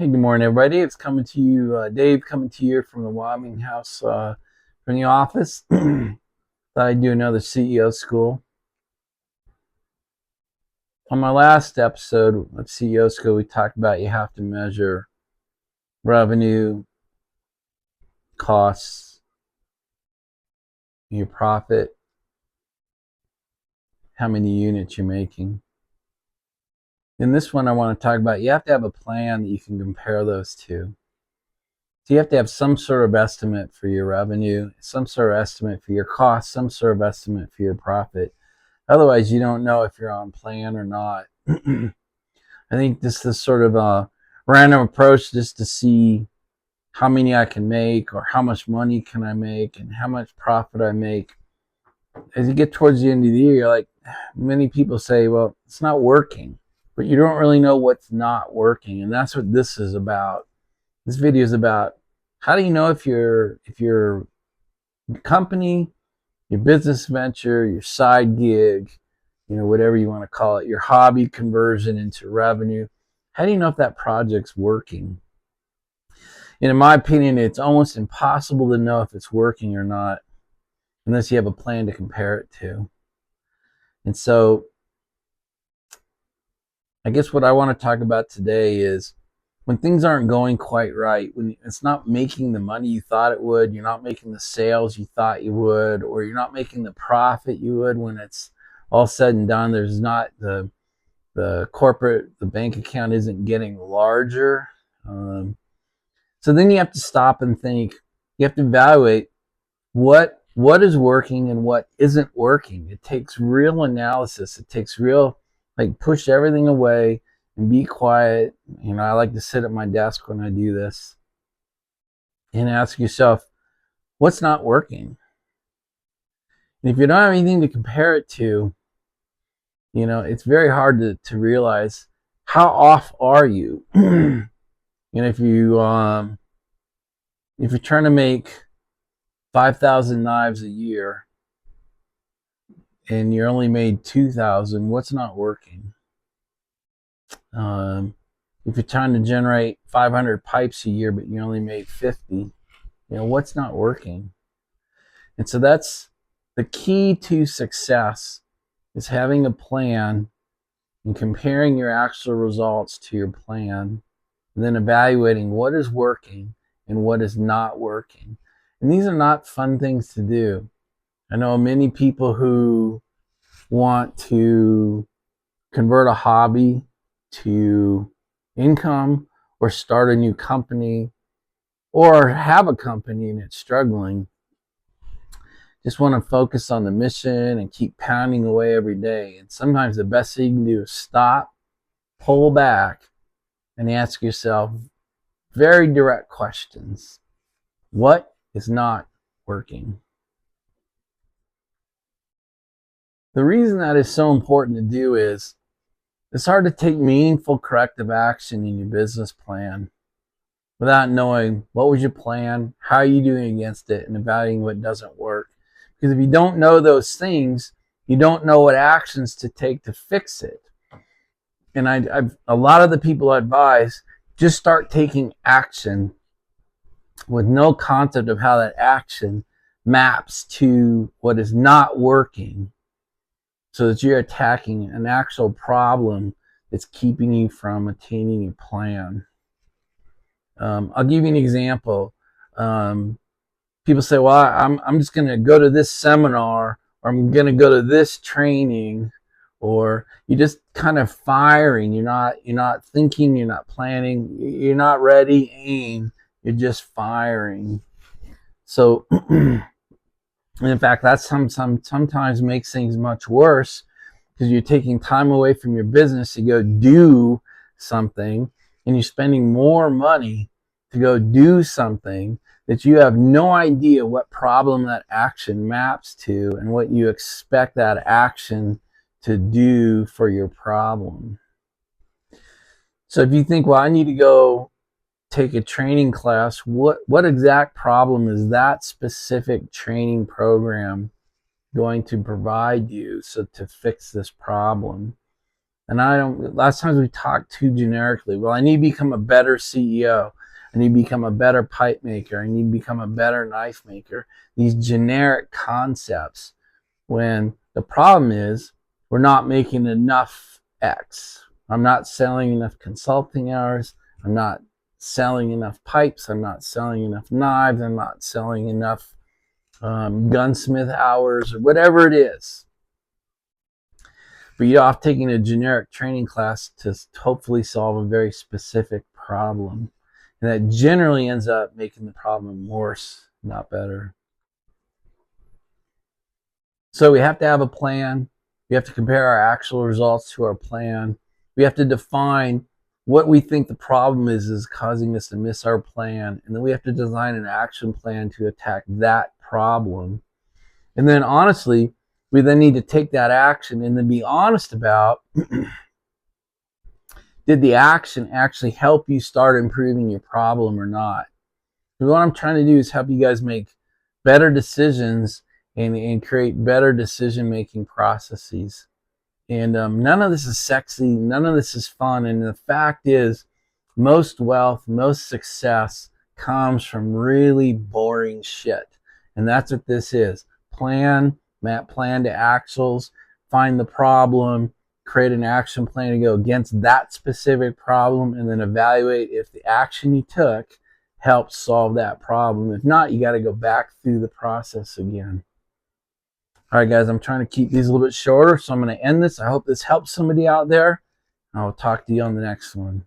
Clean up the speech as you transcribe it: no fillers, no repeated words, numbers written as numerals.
Hey, good morning, everybody. It's coming to you, Dave, coming to you from the Wyoming House, from the office. Thought I'd do another CEO school. On my last episode of CEO school, we talked about you have to measure revenue, costs, your profit, how many units you're making. In this one, I want to talk about you have to have a plan that you can compare those to. So you have to have some sort of estimate for your revenue, some sort of estimate for your costs, some sort of estimate for your profit. Otherwise, you don't know if you're on plan or not. I think this is sort of a random approach just to see how many I can make or how much money can I make and how much profit I make. As you get towards the end of the year, like many people say, well, it's not working, but you don't really know what's not working. And that's what this is about. This video is about how do you know if your company, your business venture, your side gig, whatever you want to call it, your hobby conversion into revenue. How do you know if that project's working? And in my opinion, it's almost impossible to know if it's working or not unless you have a plan to compare it to. And so I guess what I want to talk about today is when things aren't going quite right, when it's not making the money you thought it would, you're not making the sales you thought you would, or you're not making the profit you would when it's all said and done. There's not the bank account isn't getting larger. So then you have to stop and think. You have to evaluate what is working and what isn't working. It takes real analysis. It takes real, like, push everything away and be quiet. I like to sit at my desk when I do this and ask yourself, what's not working? And if you don't have anything to compare it to, it's very hard to realize how off are you. If you're trying to make 5,000 knives a year and you only made 2,000, what's not working? If you're trying to generate 500 pipes a year but you only made 50, what's not working? And so that's the key to success, is having a plan and comparing your actual results to your plan, and then evaluating what is working and what is not working. And these are not fun things to do. I know many people who want to convert a hobby to income or start a new company or have a company and it's struggling. Just want to focus on the mission and keep pounding away every day. And sometimes the best thing you can do is stop, pull back, and ask yourself very direct questions. What is not working? The reason that is so important to do is it's hard to take meaningful corrective action in your business plan without knowing what was your plan, how are you doing against it, and evaluating what doesn't work. Because if you don't know those things, you don't know what actions to take to fix it. And a lot of the people I advise just start taking action with no concept of how that action maps to what is not working, so that you're attacking an actual problem that's keeping you from attaining your plan. I'll give you an example. People say, well, I'm just going to go to this seminar, or I'm going to go to this training, or you're just kind of firing. You're not thinking, you're not planning, you're not ready, aim, you're just firing. So, in fact, that sometimes makes things much worse, because you're taking time away from your business to go do something, and you're spending more money to go do something that you have no idea what problem that action maps to and what you expect that action to do for your problem. So if you think, well, I need to go take a training class, what exact problem is that specific training program going to provide you so to fix this problem? And last times we talked too generically. Well, I need to become a better CEO. I need to become a better pipe maker. I need to become a better knife maker. These generic concepts, when the problem is we're not making enough X. I'm not selling enough consulting hours. I'm not selling enough pipes. I'm not selling enough knives. I'm not selling enough gunsmith hours, or whatever it is. But you're off taking a generic training class to hopefully solve a very specific problem. And that generally ends up making the problem worse, not better. So we have to have a plan. We have to compare our actual results to our plan. We have to define what we think the problem is causing us to miss our plan. And then we have to design an action plan to attack that problem. And then honestly, we then need to take that action and then be honest about, did the action actually help you start improving your problem or not? And what I'm trying to do is help you guys make better decisions and create better decision-making processes. And none of this is sexy. None of this is fun. And the fact is, most wealth, most success comes from really boring shit. And that's what this is. Plan to actuals, find the problem, create an action plan to go against that specific problem, and then evaluate if the action you took helped solve that problem. If not, you got to go back through the process again. All right, guys, I'm trying to keep these a little bit shorter, so I'm going to end this. I hope this helps somebody out there. I'll talk to you on the next one.